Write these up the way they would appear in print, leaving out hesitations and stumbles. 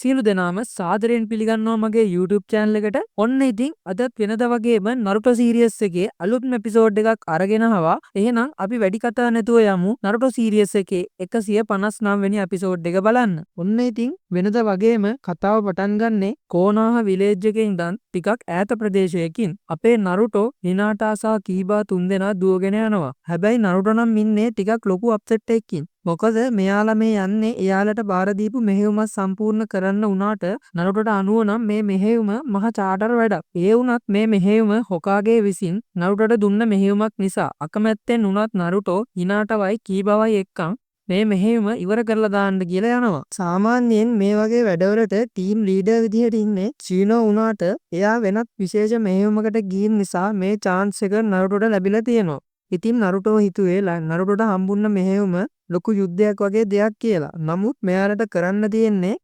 සියලු දෙනාම සාදරයෙන් පිළිගන්නවා මගේ YouTube channel එකට. ඔන්න ඉතින් අදත් වෙනදා වගේම Naruto series එකේ අලුත්ම episode එකක් අරගෙන ආවා. එහෙනම් අපි වැඩි කතා නැතුව යමු Naruto series එකේ 159 වෙනි episode එක බලන්න. ඔන්න ඉතින් වෙනදා වගේම කතාව පටන් ගන්නේ කොනෝහා village එකේ ඉඳන් ටිකක් ඈත ප්‍රදේශයකින්. අපේ Naruto, Hinata සහ Kiba තුන්දෙනා දුවගෙන යනවා. හැබැයි Naruto නම් ඉන්නේ ටිකක් ලොකු අප්සෙට් එකකින්. මොකද මෙයාලා මේ යන්නේ එයාලට බාර දීපු මෙහෙයුම සම්පූර්ණ කරන්න උනාට නරුටෝට අනුව නම් මේ මෙහෙයුම මහ චාටර් වැඩක්. ඒ වුණත් මේ මෙහෙයුම හොකාගේ විසින් නරුටෝට දුන්න මෙහෙයුමක් නිසා අකමැත්තෙන් උනත් නරුටෝ හිනාටවයි කීබවයි එක්කන් මේ මෙහෙයුම ඉවර කරලා දාන්න කියලා යනවා. සාමාන්‍යයෙන් මේ වගේ වැඩවලට ටීම් ලීඩර් විදිහට ඉන්නේ චීනෝ උනාට එයා වෙනත් විශේෂ මෙහෙයුමකට ගිහින් නිසා මේ chance එක නරුටෝට ලැබිලා තියෙනවා. ඉතින් නරුටෝ හිතුවේ නරුටෝට හම්බුන්න මෙහෙයුම ලොකු යුද්ධයක් වගේ දෙයක් කියලා. නමුත් මෙයාලට කරන්න තියෙන්නේ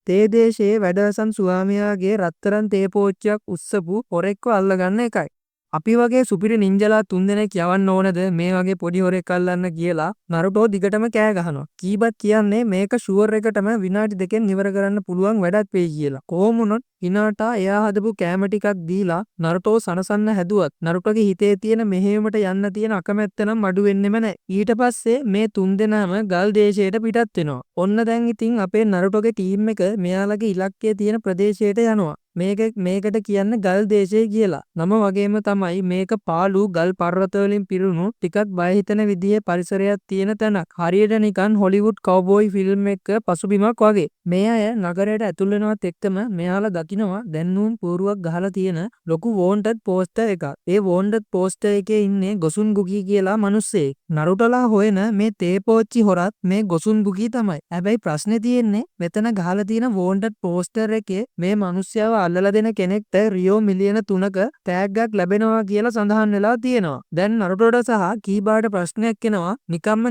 තේ දේශයේ වැඩවසම් ස්වාමියාගේ රත්තරන් තේ පෝච්චියක් උස්සපු හොරෙක්ව අල්ලගන්න එකයි. අපි වගේ සුපිරි නින්ජලා තුන්දෙනෙක් යවන්න ඕනද මේ වගේ පොඩි හොරෙක් අල්ලන්න කියලා නරුටෝ දිගටම කෑ ගහනවා. කීබත් කියන්නේ මේක ෂුවර් එකටම විනාඩි දෙකෙන් ඉවර කරන්න පුළුවන් වැඩක් වෙයි කියලා. කොහොම වුණත් හිනාටා එයා හදපු කෑම ටිකක් දීලා නරුටෝ සනසන්න හැදුවත් නරුටෝගේ හිතේ තියෙන මෙහෙයුමට යන්න තියෙන අකමැත්ත නම් අඩු වෙන්නෙම නැහැ. ඊට පස්සේ මේ තුන්දෙනාම ගල් දේශයට පිටත් වෙනවා. ඔන්න දැන් ඉතින් අපේ නරුටෝගේ ටීම් එක මෙයාලගේ ඉලක්කයේ තියෙන ප්‍රදේශයට යනවා. මේකට කියන්නේ ගල් දේශය කියලා. නම වගේම තමයි මේක පාළු ගල් පර්වත වලින් පිරුණු ටිකක් බය හිතෙන විදිහේ පරිසරයක් තියෙන තැනක්. හරියට නිකන් හොලිවුඩ් කව්බෝයි ෆිල්ම් එකක පසුබිමක් වගේ. මේ අය නගරයට ඇතුල් වෙනවත් එක්කම මෙයාලා දකිනවා දැන්නුම් පුවරුවක් ගහලා තියෙන ලොකු වෝන්ටඩ් පෝස්ටර් එකක්. ඒ වෝන්ටඩ් පෝස්ටර් එකේ ඉන්නේ ගොසුන් බුකි කියලා මිනිස්සෙක්. නරුටෝලා හොයන මේ තේපෝච්චි හොරත් මේ ගොසුන් බුකි තමයි. හැබැයි ප්‍රශ්නේ තියෙන්නේ මෙතන ගහලා තියෙන වෝන්ටඩ් පෝස්ටර් එකේ මේ මිනිස්සයව අල්ලලා දෙන කෙනෙක්ට රියෝ මිලියන 3ක තෑග්ගක් ලැබෙනවා කියලා සඳහන් වෙලා තියෙනවා. දැන් නරුටෝට සහ කීබාට ප්‍රශ්නයක් එනවා.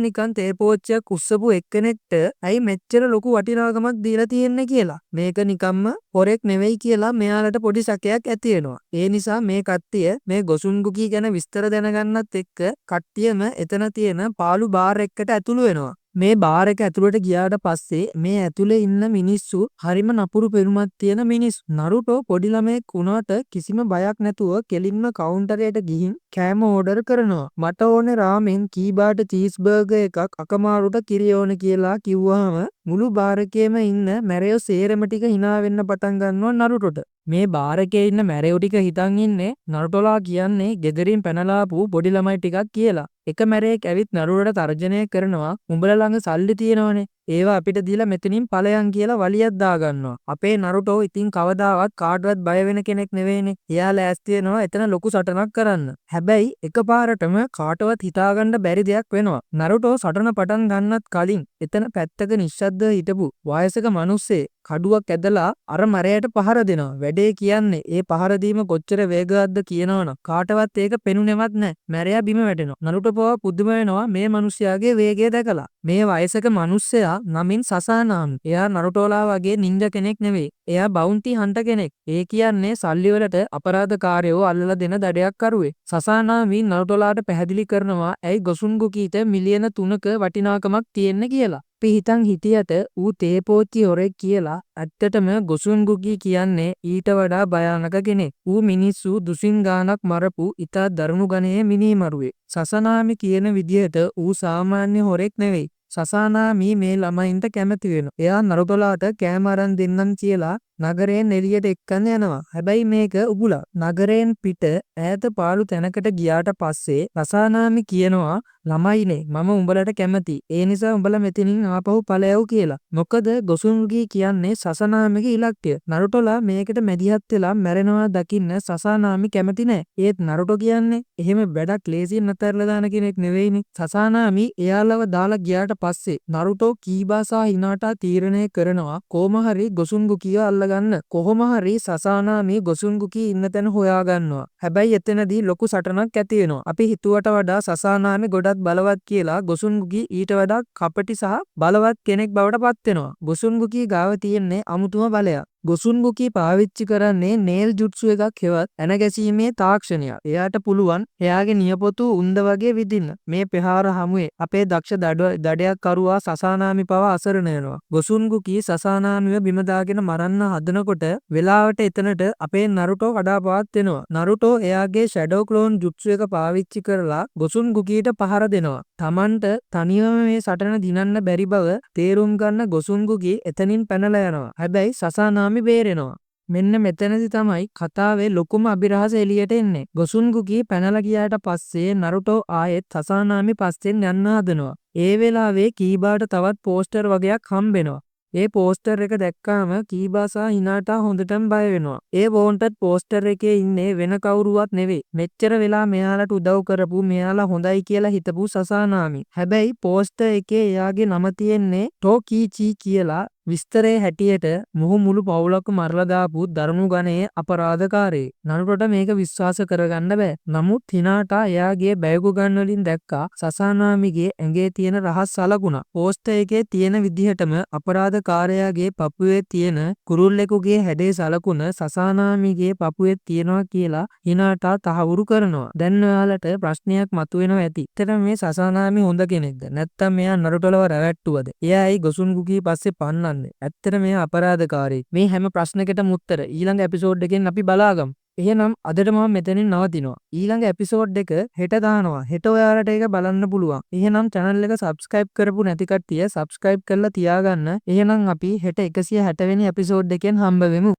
නිකන් තේපෝච්චියක් උස්සපු එක්කෙනෙක්ට ඇයි මෙච්චර ලොකු වටිනාකමක් දීලා තියෙන්නේ කියලා. මේක නිකම්ම හොරෙක් නෙවෙයි කියලා මෙයාලට පොඩි සැකයක් ඇති වෙනවා. ඒ නිසා මේ කට්ටිය මේ ගොසුන් බුකි ගැන විස්තර දැනගන්නත් එක්ක කට්ටියම එතන තියෙන පාළු බාර් එකකට ඇතුළු වෙනවා. මේ බාර් එක ඇතුළට ගියාට පස්සේ මේ ඇතුලේ ඉන්න මිනිස්සු හරිම නපුරු පෙනුමක් තියෙන මිනිස්සු. නරුටෝ පොඩි ළමයෙක් වුණාට කිසිම බයක් නැතුව කෙලින්ම කවුන්ටරයට ගිහින් කෑම ඕඩර් කරනවා. මට ඕනේ රාමෙන් කීබාට චීස් බර්ගර් එකක් අකමාරුට කිරි ඕනේ කියලා කිව්වහම මුළු බාර් එකේම ඉන්න මැරයෝ සේරම ටික hina වෙන්න පටන් ගන්නවා නරුටෝට. මේ බාර් එකේ ඉන්න මැරයෝ ටික හිතන් ඉන්නේ නරුටෝලා කියන්නේ ගෙදරින් පැනලා ආපු පොඩි ළමයි ටිකක් කියලා. එක මැරයෙක් ඇවිත් නරුටෝට තර්ජනය කරනවා උඹලා ළඟ සල්ලි තියෙනවනේ. ඒවා අපිට දීලා මෙතනින් ඵලයන් කියලා වලියක් දාගන්නවා. අපේ නරුටෝ ඉතින් කවදාවත් කාටවත් බය වෙන කෙනෙක් නෙවෙයිනේ. එයා ලෑස්ති වෙනවා එතන ලොකු සටනක් කරන්න. හැබැයි එකපාරටම කාටවත් හිතාගන්න බැරි දෙයක් වෙනවා. නරුටෝ සටන පටන් ගන්නත් කලින් එතන පැත්තක නිශ්ශබ්දව හිටපු වයසක මිනිස්සේ කඩුවක් ඇදලා අර මරයට පහර දෙනවා. වැඩේ කියන්නේ ඒ පහර දීම කොච්චර වේගවත්ද කියනවනම් කාටවත් ඒක පෙනුනේවත් නැහැ. මැරයා බිම වැටෙනවා. නරුටෝ පවා පුදුම වෙනවා මේ මිනිස්යාගේ වේගය දැකලා. මේ වයසක මිනිස්සයා නමින් සසානාමි. එයා නරුටෝලා වගේ නින්ජා කෙනෙක් නෙවෙයි. එයා බවුන්ටි හන්ටර් කෙනෙක්. ඒ කියන්නේ සල්ලි වලට අපරාධකාරයෝ අල්ලලා දෙන දඩයක් කරුවේ. සසානාමි නරුටෝලාට පැහැදිලි කරනවා ඇයි ගොසුන් බුකීට මිලියන 3ක වටිනාකමක් තියෙන්නේ කියලා. අපි හිතන් හිටියට ඌ තේපෝච්චි හොරෙක් කියලා ඇත්තටම ගොසුන් බුකී කියන්නේ ඊට වඩා භයානක කෙනෙක්. ඌ මිනිස්සු දුසින් ගානක් මරපු ඉතා දරුණු ගණයේ මිනිමරුවේ. සසනාමි කියන විදිහට ඌ සාමාන්‍ය හොරෙක් නෙවෙයි. සසානාමි මේ ළමයින්ට කැමති වෙනවා. එයා නරුටෝලාට කෑම අරන් දෙන්නම් කියලා නගරයෙන් එළියට එක්කන් යනවා. හැබැයි මේක උගුලා. නගරයෙන් පිට ඈත පාළු තැනකට ගියාට පස්සේ සසානාමි කියනවා ළමයිනේ මම උඹලට කැමති. ඒ නිසා උඹලා මෙතනින් ආපහු ඵලයව් කියලා. මොකද ගොසුන්ගී කියන්නේ සසනාමිගේ ඉලක්කය. නරුටෝලා මේකට මැදිහත් වෙලා මැරෙනවා දකින්න සසානාමි කැමති නෑ. ඒත් නරුටෝ කියන්නේ එහෙම වැඩක් ලේසියෙන් නතරලා දාන කෙනෙක් නෙවෙයිනේ. සසානාමි එයාලව දාලා ගියාට පස්සේ නරුටෝ කීබා සහ හිනාටා තීරණය කරනවා කොහොම හරි ගොසුන් බුකිව අල්ලගන්න. කොහොම හරි සසානාමි ගොසුන් බුකී ඉන්න තැන හොයාගන්නවා. හැබැයි එතනදී ලොකු සටනක් ඇති වෙනවා. අපි හිතුවට වඩා සසානාමි ගොඩක් බලවත් කියලා ගොසුන් බුකී ඊට වඩා කපටි සහ බලවත් කෙනෙක් බවට පත් වෙනවා. ගොසුන් බුකී ගාව තියෙන්නේ අමුතුම බලයක්. ගොසුන්ගුකී පාවිච්චි කරන්නේ නේල් ජුට්සු එකක් හෙවත් ඇන ගැසීමේ තාක්ෂණයක්. එයාට පුළුවන් එයාගේ නියපොතු උන්ද වගේ විදින්න. මේ ප්‍රහාර හමුවේ අපේ දක්ෂ දඩයක් කරුවා සසානාමි පවා අසරණ වෙනවා. ගොසුන්ගුකී සසානාමිව බිම දාගෙන මරන්න හදනකොට වෙලාවට එතනට අපේ නරුටෝ කඩාපවත් වෙනවා. නරුටෝ එයාගේ ෂැඩෝ ක්ලෝන් ජුට්සු එක පාවිච්චි කරලා ගොසුන්ගුකීට පහර දෙනවා. තමන්ට තනියම මේ සටන දිනන්න බැරි බව තේරුම් ගන්න ගොසුන්ගුකී එතනින් පැනලා යනවා. හැබැයි සසානාමි බේරෙනවා. මෙන්න මෙතනදි තමයි කතාවේ ලොකුම අභිරහස එළියට එන්නේ. ගොසුන්ගුකී පැනලා ගියාට පස්සේ නරුටෝ ආයෙත් සසානාමි පස්සෙන් යන්න හදනවා. ඒ වෙලාවේ කීබාට තවත් පෝස්ටර් වගේක් හම්බෙනවා. ඒ පෝස්ටර් එක දැක්කාම කීබා සහ හිනාටා හොඳටම බය වෙනවා. ඒ වෝන්ටඩ් පෝස්ටර් එකේ ඉන්නේ වෙන කවුරුවත් නෙවෙයි. මෙච්චර වෙලා මෙයාලට උදව් කරපු මෙයාලා හොඳයි කියලා හිතපු සසානාමි. හැබැයි පෝස්ටර් එකේ එයාගේ නම තියෙන්නේ ටෝකීචි කියලා. විස්තරේ හැටියට මොහු මුළු පවුලක්ම මරලා දාපු දරුණු ගණයේ අපරාධකාරයෙක්. නරුටෝට මේක විශ්වාස කරගන්න බෑ. නමුත් හිනාටා එයාගේ බැයගු ගන් වලින් දැක්කා සසානාමිගේ ඇඟේ තියෙන රහස් සලකුණ. පෝස්ටර් එකේ තියෙන විදිහටම අපරාධකාරයාගේ පපුවේ තියෙන කුරුල්ලෙකුගේ හැඩේ සලකුණ සසානාමිගේ පපුවේ තියෙනවා කියලා හිනාටා තහවුරු කරනවා. දැන් ඔයාලට ප්‍රශ්නයක් මතුවෙනවා ඇති. ඇත්තටම මේ සසානාමි හොඳ කෙනෙක්ද? නැත්නම් මෙයා නරුටෝලව රැවට්ටුවද? එයායි ගොසුන්ගුකී පස්සේ පන්නන්නේ. ඇත්තට මෙයා අපරාධකාරයෙක්. මේ හැම ප්‍රශ්නයකටම උත්තර ඊළඟ එපිසෝඩ් එකෙන් අපි බලාගමු. එහෙනම් අදට මම මෙතනින් නවතිනවා. ඊළඟ එපිසෝඩ් එක හෙට දානවා. හෙට ඔයාලට ඒක බලන්න පුළුවන්. එහෙනම් channel එක subscribe කරපු නැති කට්ටිය subscribe කරලා තියාගන්න. එහෙනම් අපි හෙට 160 වෙනි එපිසෝඩ් එකෙන් හම්බ වෙමු.